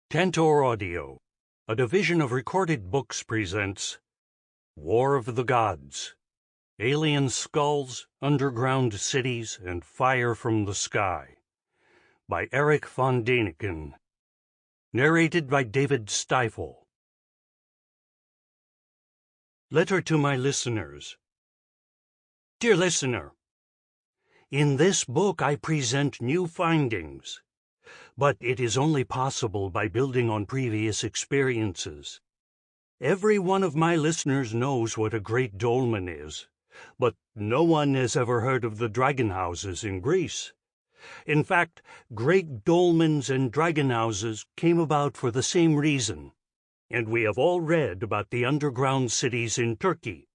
Tantor Audio, a division of Recorded Books, presents War of the Gods, Alien Skulls, Underground Cities, and Fire from the Sky, by Erich Von Daniken, narrated by David Stifel. Letter to my listeners. Dear listener, in this book I present new findings, but it is only possible by building on previous experiences. Every one of my listeners knows what a great dolmen is, but no one has ever heard of the dragon houses in Greece. In fact, great dolmens and dragon houses came about for the same reason, and we have all read about the underground cities in Turkey.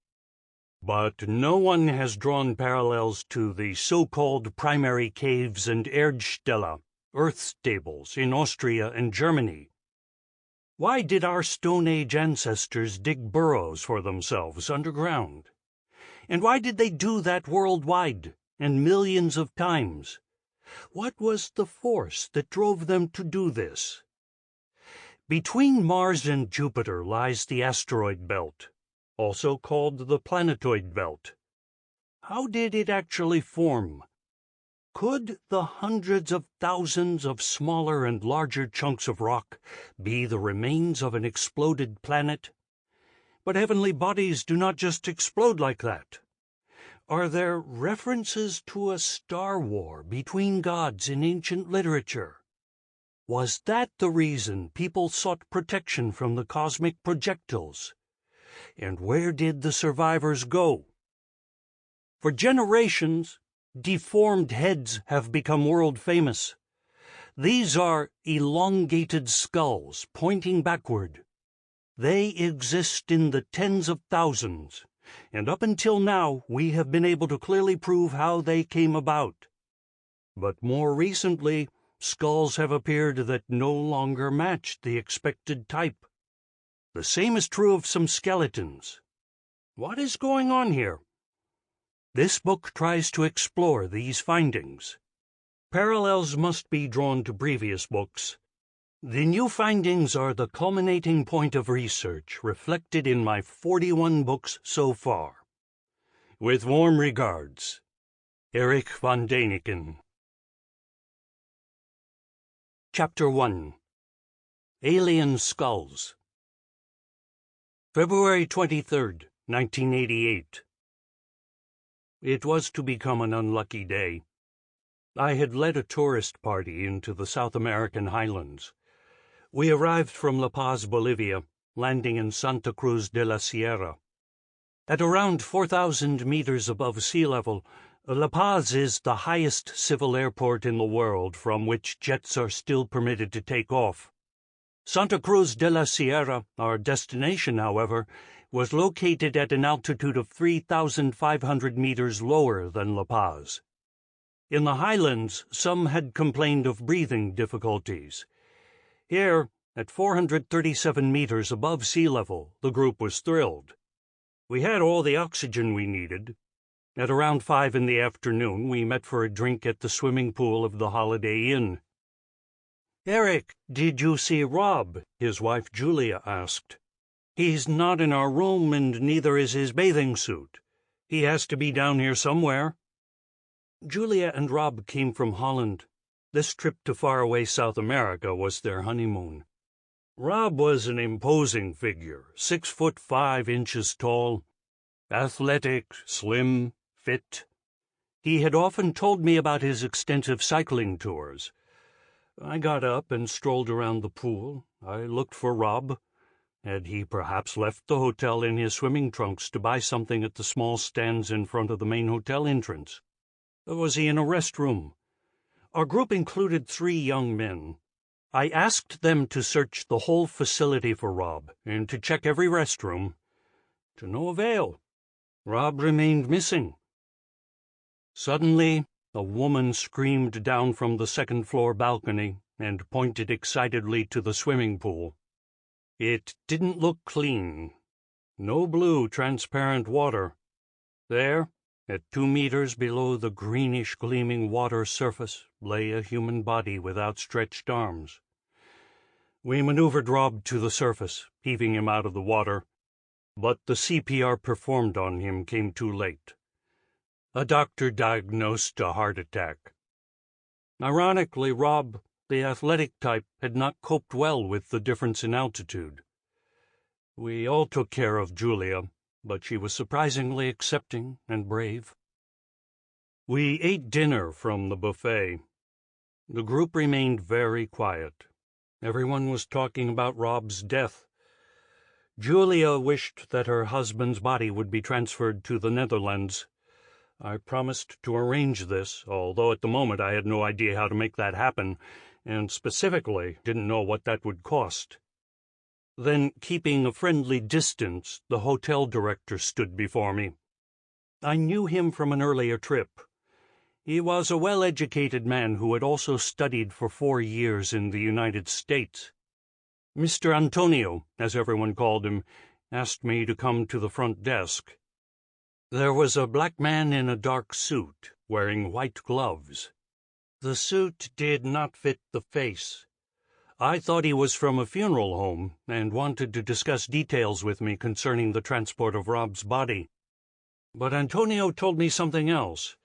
But no one has drawn parallels to the so-called primary caves and Erdstelle, earth stables, in Austria and Germany. Why did our Stone Age ancestors dig burrows for themselves underground? And why did they do that worldwide and millions of times? What was the force that drove them to do this? Between Mars and Jupiter lies the asteroid belt, also called the planetoid belt. How did it actually form? Could the hundreds of thousands of smaller and larger chunks of rock be the remains of an exploded planet? But heavenly bodies do not just explode like that. Are there references to a star war between gods in ancient literature? Was that the reason people sought protection from the cosmic projectiles? And where did the survivors go? For generations, deformed heads have become world famous. These are elongated skulls pointing backward. They exist in the tens of thousands, and up until now we have been able to clearly prove how they came about. But more recently, skulls have appeared that no longer matched the expected type. The same is true of some skeletons. What is going on here? This book tries to explore these findings. Parallels must be drawn to previous books. The new findings are the culminating point of research reflected in my 41 books so far. With warm regards, Erich Von Daniken. Chapter 1. Alien Skulls. February 23rd, 1988. It was to become an unlucky day. I had led a tourist party into the South American highlands. We arrived from La Paz, Bolivia, landing in Santa Cruz de la Sierra. At around 4,000 meters above sea level, La Paz is the highest civil airport in the world from which jets are still permitted to take off. Santa Cruz de la Sierra, our destination, however, was located at an altitude of 3,500 meters lower than La Paz. In the highlands, some had complained of breathing difficulties. Here, at 437 meters above sea level, the group was thrilled. We had all the oxygen we needed. At around 5 in the afternoon, we met for a drink at the swimming pool of the Holiday Inn. "Eric, did you see Rob?" his wife Julia asked. "He's not in our room, and neither is his bathing suit. He has to be down here somewhere." Julia and Rob came from Holland. This trip to faraway South America was their honeymoon. Rob was an imposing figure, 6'5" tall, athletic, slim, fit. He had often told me about his extensive cycling tours. I got up and strolled around the pool. I looked for Rob. Had he perhaps left the hotel in his swimming trunks to buy something at the small stands in front of the main hotel entrance? Or was he in a restroom? Our group included 3 young men. I asked them to search the whole facility for Rob and to check every restroom. To no avail. Rob remained missing. Suddenly, a woman screamed down from the second-floor balcony and pointed excitedly to the swimming pool. It didn't look clean. No blue, transparent water. There, at 2 meters below the greenish, gleaming water surface, lay a human body with outstretched arms. We maneuvered Rob to the surface, heaving him out of the water, but the CPR performed on him came too late. A doctor diagnosed a heart attack. Ironically, Rob, the athletic type, had not coped well with the difference in altitude. We all took care of Julia, but she was surprisingly accepting and brave. We ate dinner from the buffet. The group remained very quiet. Everyone was talking about Rob's death. Julia wished that her husband's body would be transferred to the Netherlands. I promised to arrange this, although at the moment I had no idea how to make that happen, and specifically didn't know what that would cost. Then, keeping a friendly distance, the hotel director stood before me. I knew him from an earlier trip. He was a well-educated man who had also studied for 4 years in the United States. Mr. Antonio, as everyone called him, asked me to come to the front desk. There was a black man in a dark suit, wearing white gloves. The suit did not fit the face. I thought he was from a funeral home and wanted to discuss details with me concerning the transport of Rob's body. But Antonio told me something else.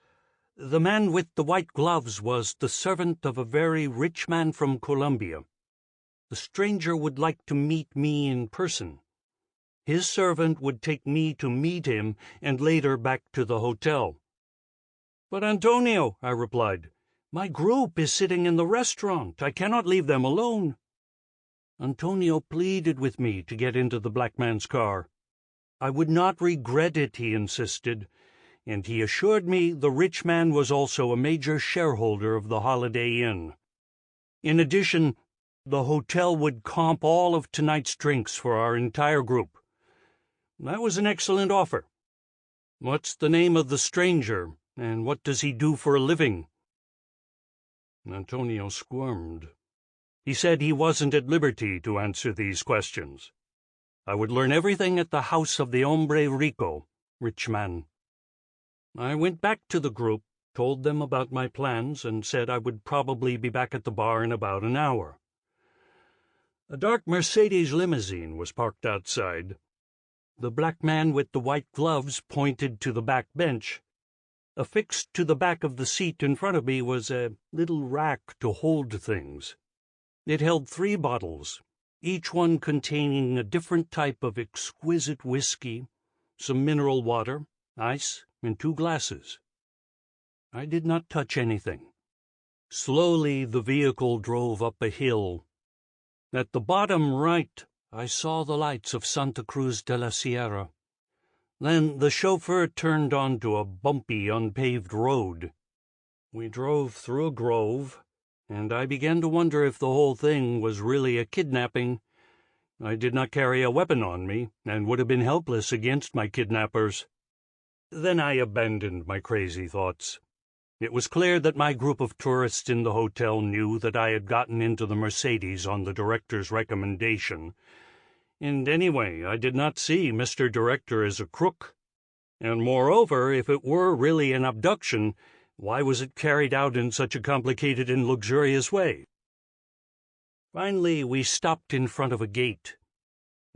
The man with the white gloves was the servant of a very rich man from Colombia. The stranger would like to meet me in person. His servant would take me to meet him and later back to the hotel. But Antonio, I replied, my group is sitting in the restaurant. I cannot leave them alone. Antonio pleaded with me to get into the black man's car. I would not regret it, he insisted, and he assured me the rich man was also a major shareholder of the Holiday Inn. In addition, the hotel would comp all of tonight's drinks for our entire group. That was an excellent offer. What's the name of the stranger, and what does he do for a living? Antonio squirmed. He said he wasn't at liberty to answer these questions. I would learn everything at the house of the hombre rico, rich man. I went back to the group, told them about my plans, and said I would probably be back at the bar in about an hour. A dark Mercedes limousine was parked outside. The black man with the white gloves pointed to the back bench. Affixed to the back of the seat in front of me was a little rack to hold things. It held 3 bottles, each one containing a different type of exquisite whiskey, some mineral water, ice, and 2 glasses. I did not touch anything. Slowly the vehicle drove up a hill. At the bottom right, I saw the lights of Santa Cruz de la Sierra. Then the chauffeur turned onto a bumpy, unpaved road. We drove through a grove, and I began to wonder if the whole thing was really a kidnapping. I did not carry a weapon on me, and would have been helpless against my kidnappers. Then I abandoned my crazy thoughts. It was clear that my group of tourists in the hotel knew that I had gotten into the Mercedes on the director's recommendation. And anyway, I did not see Mr. Director as a crook. And moreover, if it were really an abduction, why was it carried out in such a complicated and luxurious way? Finally, we stopped in front of a gate.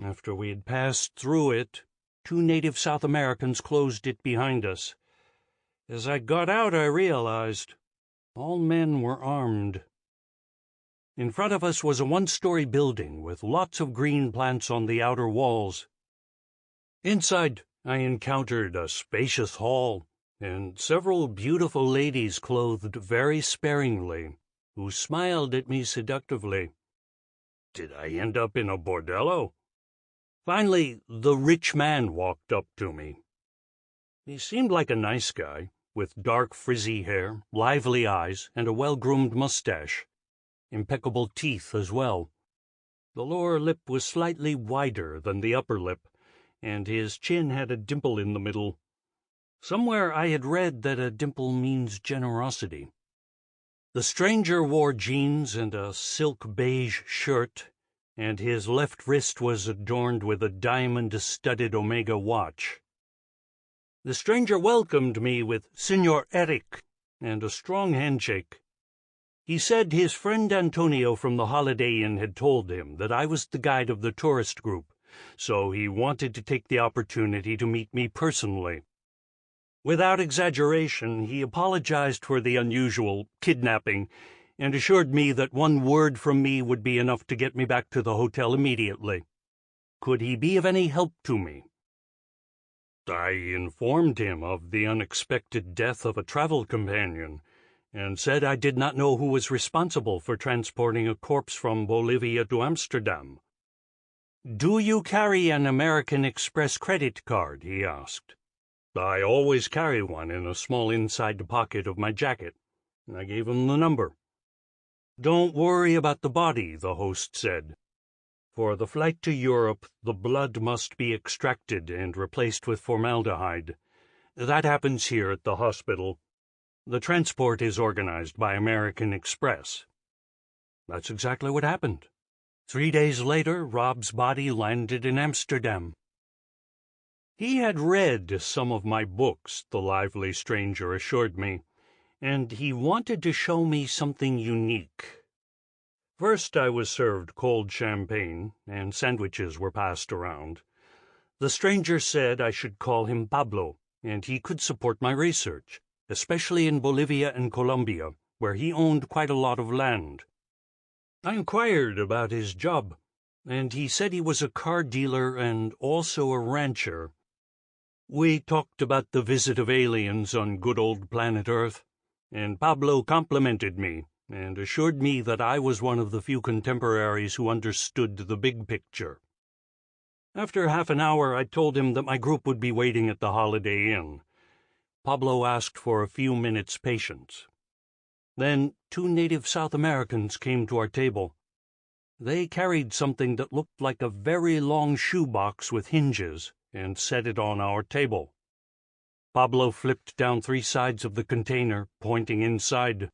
After we had passed through it, 2 native South Americans closed it behind us. As I got out, I realized all men were armed. In front of us was a 1-story building with lots of green plants on the outer walls. Inside, I encountered a spacious hall and several beautiful ladies clothed very sparingly, who smiled at me seductively. Did I end up in a bordello? Finally, the rich man walked up to me. He seemed like a nice guy, with dark frizzy hair, lively eyes, and a well-groomed mustache. Impeccable teeth as well. The lower lip was slightly wider than the upper lip, and his chin had a dimple in the middle. Somewhere I had read that a dimple means generosity. The stranger wore jeans and a silk beige shirt, and his left wrist was adorned with a diamond-studded Omega watch. The stranger welcomed me with Senor Erich and a strong handshake. He said his friend Antonio from the Holiday Inn had told him that I was the guide of the tourist group, so he wanted to take the opportunity to meet me personally. Without exaggeration, he apologized for the unusual kidnapping and assured me that one word from me would be enough to get me back to the hotel immediately. Could he be of any help to me? I informed him of the unexpected death of a travel companion, and said I did not know who was responsible for transporting a corpse from Bolivia to Amsterdam. "Do you carry an American Express credit card?" he asked. "I always carry one in a small inside pocket of my jacket." I gave him the number. "Don't worry about the body," the host said. "For the flight to Europe, the blood must be extracted and replaced with formaldehyde. That happens here at the hospital. The transport is organized by American Express." That's exactly what happened. 3 days later, Rob's body landed in Amsterdam. He had read some of my books, the lively stranger assured me, and he wanted to show me something unique. First, I was served cold champagne, and sandwiches were passed around. The stranger said I should call him Pablo, and he could support my research, especially in Bolivia and Colombia, where he owned quite a lot of land. I inquired about his job, and he said he was a car dealer and also a rancher. We talked about the visit of aliens on good old planet Earth, and Pablo complimented me and assured me that I was one of the few contemporaries who understood the big picture. After half an hour, I told him that my group would be waiting at the Holiday Inn. Pablo asked for a few minutes' patience. Then 2 native South Americans came to our table. They carried something that looked like a very long shoebox with hinges and set it on our table. Pablo flipped down 3 sides of the container, pointing inside.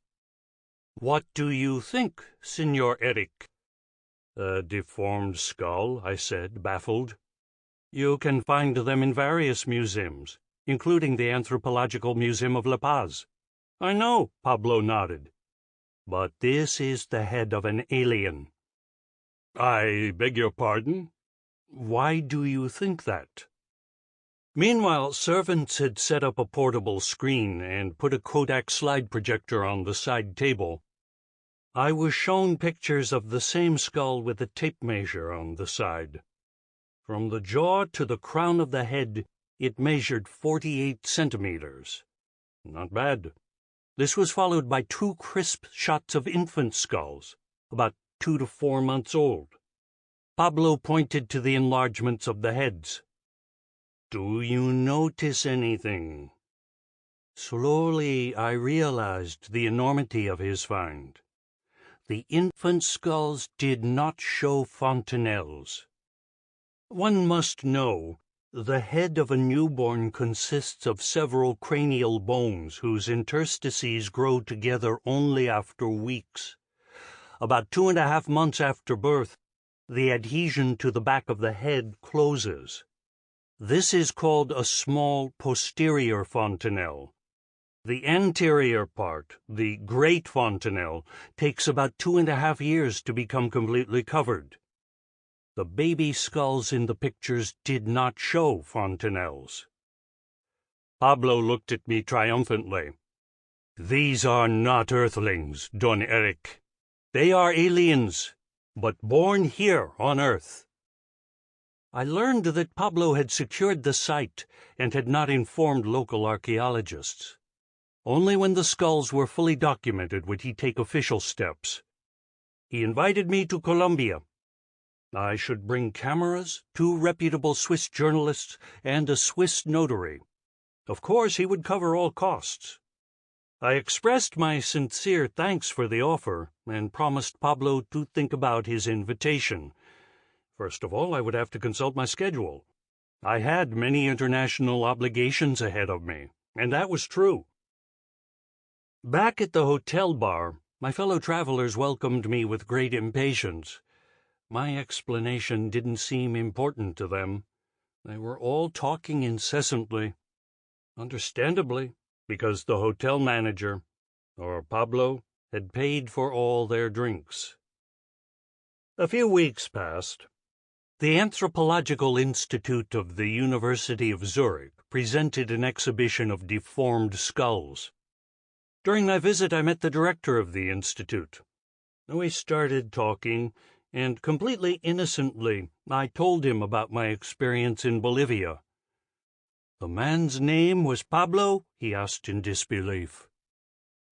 "What do you think, Signor Erich?" "A deformed skull," I said, baffled. "You can find them in various museums, including the Anthropological Museum of La Paz." "I know," Pablo nodded. "But this is the head of an alien." "I beg your pardon?" "Why do you think that?" Meanwhile, servants had set up a portable screen and put a Kodak slide projector on the side table. I was shown pictures of the same skull with a tape measure on the side. From the jaw to the crown of the head, it measured 48 centimeters. Not bad. This was followed by 2 crisp shots of infant skulls, about 2 to 4 months old. Pablo pointed to the enlargements of the heads. "Do you notice anything?" Slowly, I realized the enormity of his find. The infant skulls did not show fontanelles. One must know, the head of a newborn consists of several cranial bones whose interstices grow together only after weeks. About 2.5 months after birth, the adhesion to the back of the head closes. This is called a small posterior fontanelle. The anterior part, the great fontanelle, takes about 2.5 years to become completely covered. The baby skulls in the pictures did not show fontanelles. Pablo looked at me triumphantly. "These are not Earthlings, Don Erich. They are aliens, but born here on Earth." I learned that Pablo had secured the site and had not informed local archaeologists. Only when the skulls were fully documented would he take official steps. He invited me to Colombia. I should bring cameras, 2 reputable Swiss journalists, and a Swiss notary. Of course, he would cover all costs. I expressed my sincere thanks for the offer and promised Pablo to think about his invitation. First of all, I would have to consult my schedule. I had many international obligations ahead of me, and that was true. Back at the hotel bar, my fellow travelers welcomed me with great impatience. My explanation didn't seem important to them. They were all talking incessantly. Understandably, because the hotel manager, or Pablo, had paid for all their drinks. A few weeks passed. The Anthropological Institute of the University of Zurich presented an exhibition of deformed skulls. During my visit, I met the director of the institute. We started talking, and completely innocently, I told him about my experience in Bolivia. "The man's name was Pablo?" he asked in disbelief.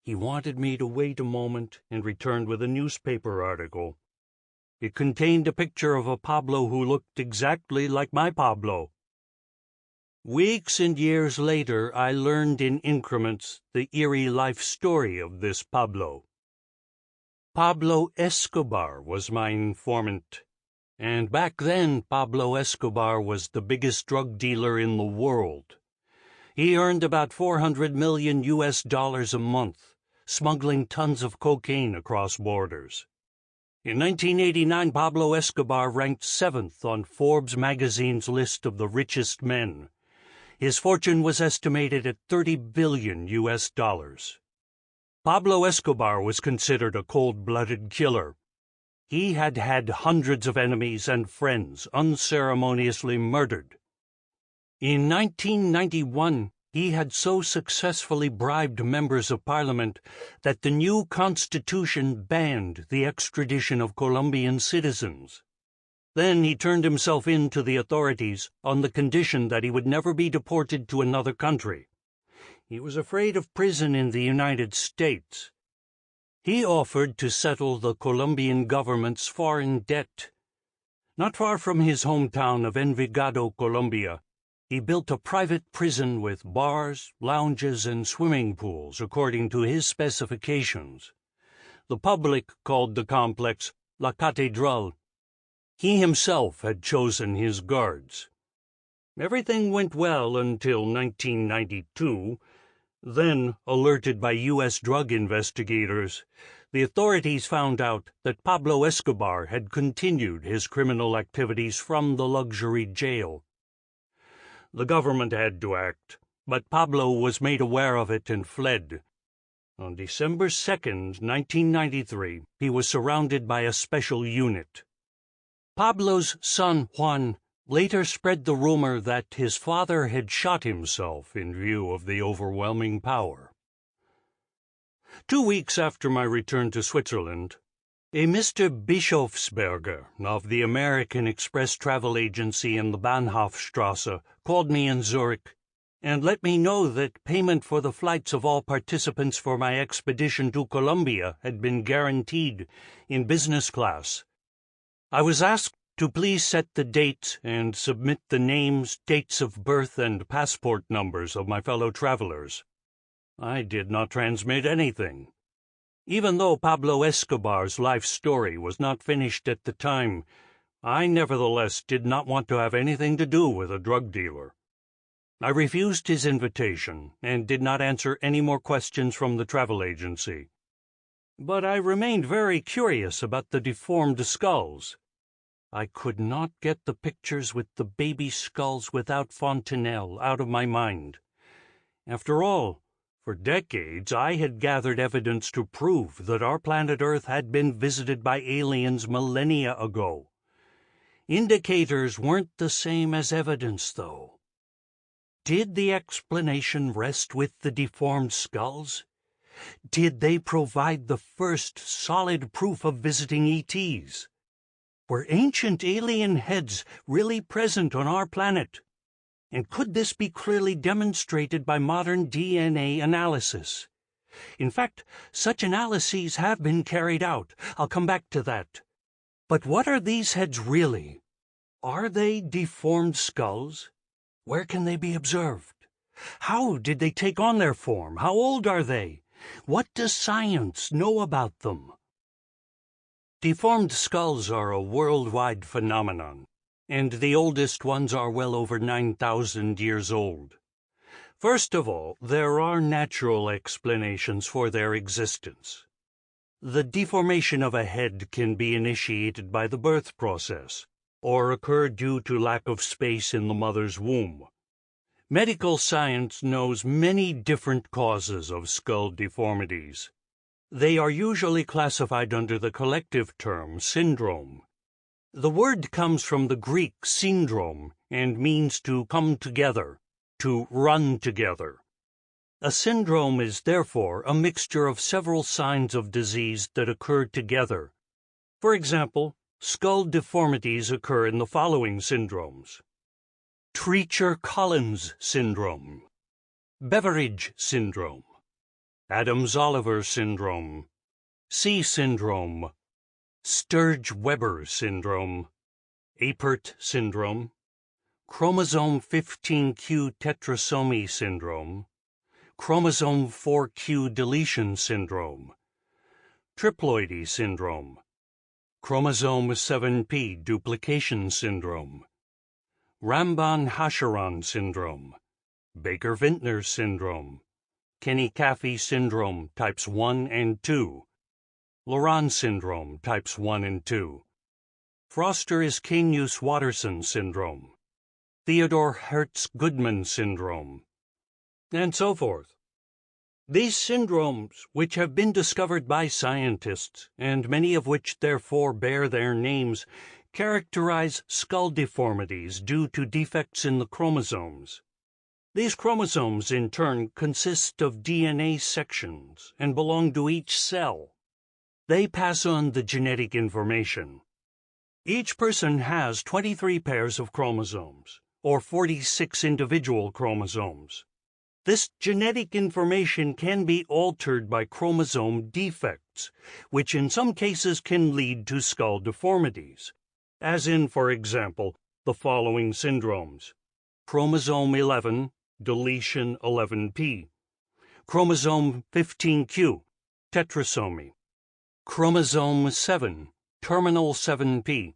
He wanted me to wait a moment and returned with a newspaper article. It contained a picture of a Pablo who looked exactly like my Pablo. Weeks and years later, I learned in increments the eerie life story of this Pablo. Pablo Escobar was my informant, and back then Pablo Escobar was the biggest drug dealer in the world. He earned about $400 million a month, smuggling tons of cocaine across borders. In 1989, Pablo Escobar ranked 7th on Forbes magazine's list of the richest men. His fortune was estimated at $30 billion. Pablo Escobar was considered a cold-blooded killer. He had had hundreds of enemies and friends unceremoniously murdered. In 1991, he had so successfully bribed members of parliament that the new constitution banned the extradition of Colombian citizens. Then he turned himself in to the authorities on the condition that he would never be deported to another country. He was afraid of prison in the United States. He offered to settle the Colombian government's foreign debt. Not far from his hometown of Envigado, Colombia, he built a private prison with bars, lounges, and swimming pools according to his specifications. The public called the complex La Catedral. He himself had chosen his guards. Everything went well until 1992. Then, alerted by U.S. drug investigators, the authorities found out that Pablo Escobar had continued his criminal activities from the luxury jail. The government had to act, but Pablo was made aware of it and fled. On December 2nd, 1993, he was surrounded by a special unit. Pablo's son, Juan, later spread the rumor that his father had shot himself in view of the overwhelming power. 2 weeks after my return to Switzerland, a Mr. Bischofsberger of the American Express travel agency in the Bahnhofstrasse called me in Zurich and let me know that payment for the flights of all participants for my expedition to Colombia had been guaranteed in business class. I was asked to please set the date and submit the names, dates of birth, and passport numbers of my fellow travelers. I did not transmit anything. Even though Pablo Escobar's life story was not finished at the time, I nevertheless did not want to have anything to do with a drug dealer. I refused his invitation and did not answer any more questions from the travel agency. But I remained very curious about the deformed skulls. I could not get the pictures with the baby skulls without Fontenelle out of my mind. After all, for decades I had gathered evidence to prove that our planet Earth had been visited by aliens millennia ago. Indicators weren't the same as evidence, though. Did the explanation rest with the deformed skulls? Did they provide the first solid proof of visiting ETs? Were ancient alien heads really present on our planet? And could this be clearly demonstrated by modern DNA analysis? In fact, such analyses have been carried out. I'll come back to that. But what are these heads really? Are they deformed skulls? Where can they be observed? How did they take on their form? How old are they? What does science know about them? Deformed skulls are a worldwide phenomenon, and the oldest ones are well over 9,000 years old. First of all, there are natural explanations for their existence. The deformation of a head can be initiated by the birth process, or occur due to lack of space in the mother's womb. Medical science knows many different causes of skull deformities. They are usually classified under the collective term syndrome. The word comes from the Greek syndrome and means to come together, to run together. A syndrome is therefore a mixture of several signs of disease that occur together. For example, skull deformities occur in the following syndromes: Treacher-Collins syndrome, Beveridge syndrome, Adams-Oliver syndrome, C syndrome, Sturge-Weber syndrome, Apert syndrome, chromosome 15q tetrasomy syndrome, chromosome 4q deletion syndrome, triploidy syndrome, chromosome 7p duplication syndrome, Ramban-Hasharan syndrome, Baker-Vintner syndrome, Kenny-Caffey syndrome types 1 and 2, Laurent syndrome types 1 and 2, Foster-Iskenius-Watterson syndrome, Theodore Hertz-Goodman syndrome, and so forth. These syndromes, which have been discovered by scientists, and many of which therefore bear their names, characterize skull deformities due to defects in the chromosomes. These chromosomes, in turn, consist of DNA sections and belong to each cell. They pass on the genetic information. Each person has 23 pairs of chromosomes, or 46 individual chromosomes. This genetic information can be altered by chromosome defects, which in some cases can lead to skull deformities, as in, for example, the following syndromes: chromosome 11, deletion 11p, chromosome 15q, tetrasomy, chromosome 7, terminal 7p,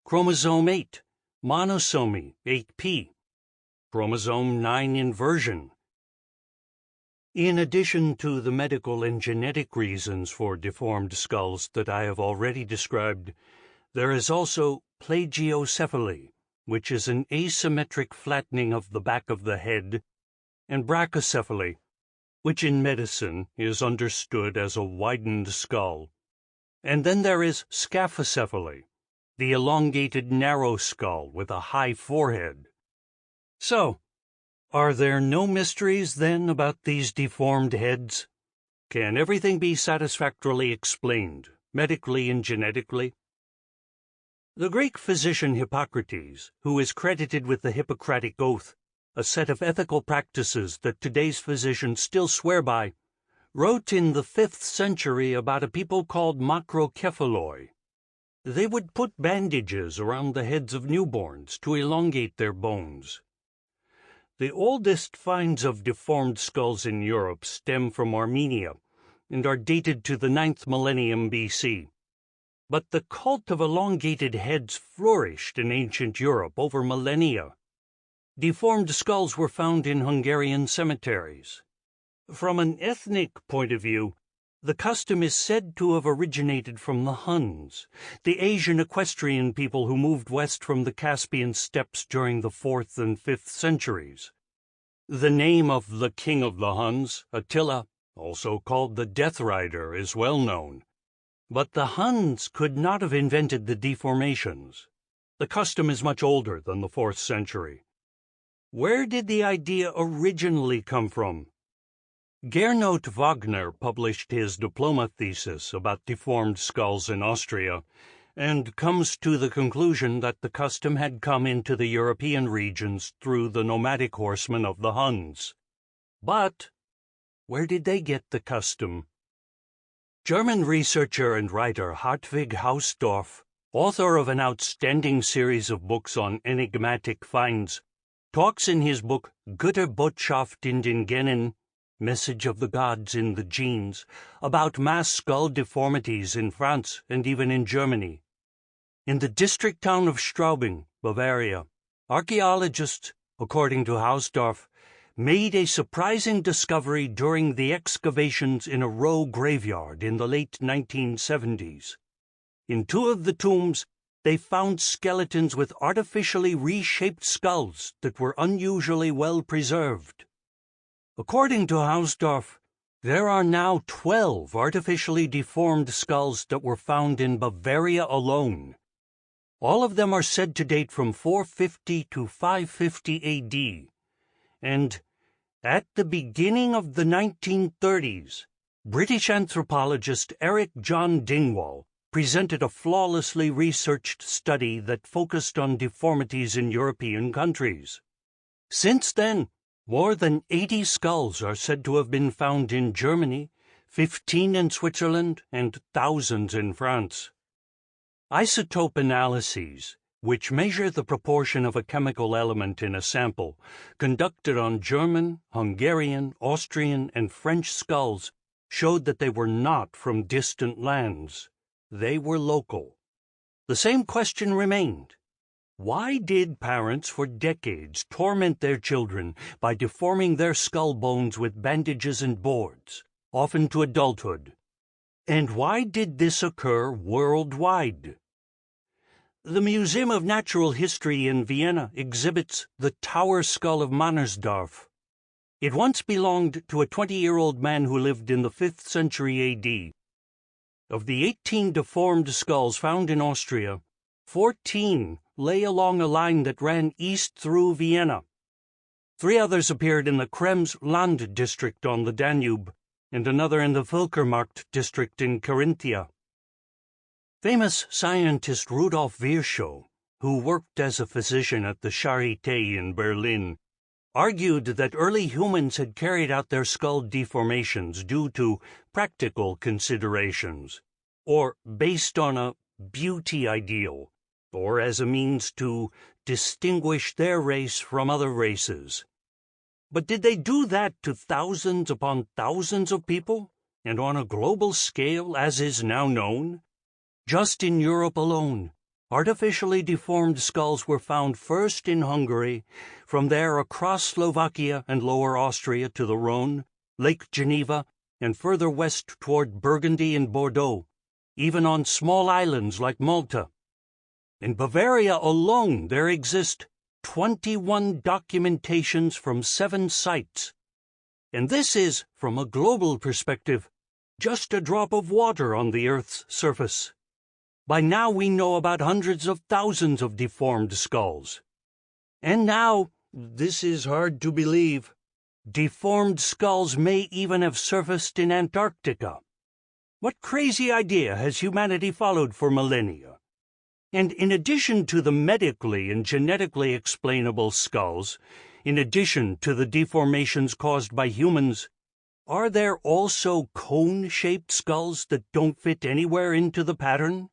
chromosome 8, monosomy 8p, chromosome 9 inversion. In addition to the medical and genetic reasons for deformed skulls that I have already described, there is also plagiocephaly, which is an asymmetric flattening of the back of the head, and brachycephaly, which in medicine is understood as a widened skull. And then there is scaphocephaly, the elongated narrow skull with a high forehead. So, are there no mysteries then about these deformed heads? Can everything be satisfactorily explained, medically and genetically? The Greek physician Hippocrates, who is credited with the Hippocratic Oath, a set of ethical practices that today's physicians still swear by, wrote in the 5th century about a people called macrocephaloi. They would put bandages around the heads of newborns to elongate their bones. The oldest finds of deformed skulls in Europe stem from Armenia and are dated to the 9th millennium BC. But the cult of elongated heads flourished in ancient Europe over millennia. Deformed skulls were found in Hungarian cemeteries. From an ethnic point of view, the custom is said to have originated from the Huns, the Asian equestrian people who moved west from the Caspian steppes during the 4th and 5th centuries. The name of the king of the Huns, Attila, also called the Death Rider, is well known. But the Huns could not have invented the deformations. The custom is much older than the 4th century. Where did the idea originally come from? Gernot Wagner published his diploma thesis about deformed skulls in Austria, and comes to the conclusion that the custom had come into the European regions through the nomadic horsemen of the Huns. But where did they get the custom? German researcher and writer Hartwig Hausdorff, author of an outstanding series of books on enigmatic finds, talks in his book Götterbotschaft in den Genen, Message of the Gods in the Genes, about mass skull deformities in France and even in Germany. In the district town of Straubing, Bavaria, archaeologists, according to Hausdorff, made a surprising discovery during the excavations in a Row graveyard in the late 1970s. In 2 of the tombs, they found skeletons with artificially reshaped skulls that were unusually well preserved. According to Hausdorff, There are now 12 artificially deformed skulls that were found in Bavaria alone. All of them are said to date from 450 to 550 AD. And at the beginning of the 1930s, British anthropologist Erich John Dingwall presented a flawlessly researched study that focused on deformities in European countries. Since then, more than 80 skulls are said to have been found in Germany, 15 in Switzerland, and thousands in France. Isotope analyses, which measure the proportion of a chemical element in a sample, conducted on German, Hungarian, Austrian, and French skulls, showed that they were not from distant lands. They were local. The same question remained. Why did parents for decades torment their children by deforming their skull bones with bandages and boards, often to adulthood? And why did this occur worldwide? The Museum of Natural History in Vienna exhibits the tower skull of Mannersdorf. It once belonged to a 20-year-old man who lived in the 5th century AD. Of the 18 deformed skulls found in Austria, 14 lay along a line that ran east through Vienna. 3 others appeared in the Krems-Land district on the Danube, and another in the Völkermarkt district in Carinthia. Famous scientist Rudolf Virchow, who worked as a physician at the Charité in Berlin, argued that early humans had carried out their skull deformations due to practical considerations, or based on a beauty ideal, or as a means to distinguish their race from other races. But did they do that to thousands upon thousands of people, and on a global scale as is now known? Just in Europe alone, artificially deformed skulls were found first in Hungary, from there across Slovakia and Lower Austria to the Rhone, Lake Geneva, and further west toward Burgundy and Bordeaux, even on small islands like Malta. In Bavaria alone, there exist 21 documentations from 7 sites. And this is, from a global perspective, just a drop of water on the Earth's surface. By now we know about hundreds of thousands of deformed skulls. And now, this is hard to believe, deformed skulls may even have surfaced in Antarctica. What crazy idea has humanity followed for millennia? And in addition to the medically and genetically explainable skulls, in addition to the deformations caused by humans, are there also cone-shaped skulls that don't fit anywhere into the pattern?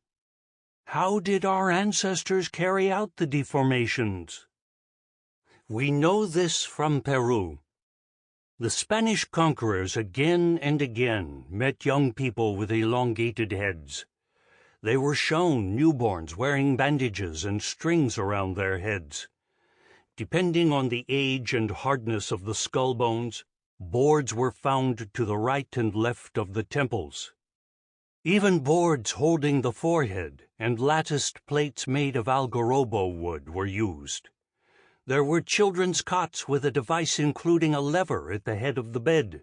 How did our ancestors carry out the deformations? We know this from Peru. The Spanish conquerors again and again met young people with elongated heads. They were shown newborns wearing bandages and strings around their heads. Depending on the age and hardness of the skull bones, boards were found to the right and left of the temples. Even boards holding the forehead and latticed plates made of algarobo wood were used. There were children's cots with a device including a lever at the head of the bed.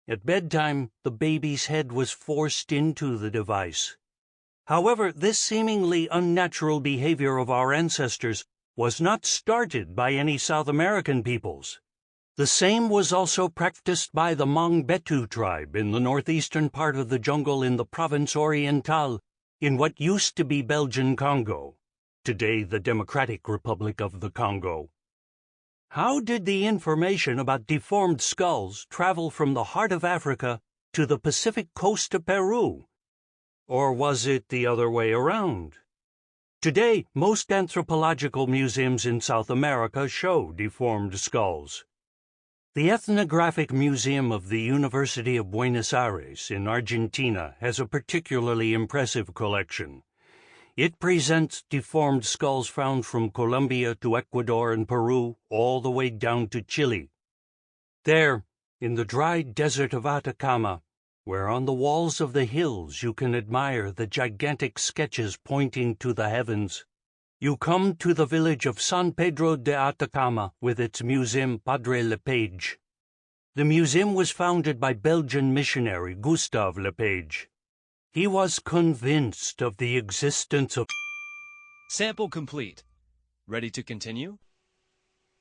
At bedtime, the baby's head was forced into the device. However, this seemingly unnatural behavior of our ancestors was not started by any South American peoples. The same was also practiced by the Mangbetu tribe in the northeastern part of the jungle in the Province Orientale, in what used to be Belgian Congo, today the Democratic Republic of the Congo. How did the information about deformed skulls travel from the heart of Africa to the Pacific coast of Peru? Or was it the other way around? Today, most anthropological museums in South America show deformed skulls. The Ethnographic Museum of the University of Buenos Aires in Argentina has a particularly impressive collection. It presents deformed skulls found from Colombia to Ecuador and Peru, all the way down to Chile. There, in the dry desert of Atacama, where on the walls of the hills you can admire the gigantic sketches pointing to the heavens, you come to the village of San Pedro de Atacama with its museum Padre Lepage. The museum was founded by Belgian missionary Gustave Lepage. He was convinced of the existence of... Sample complete. Ready to continue?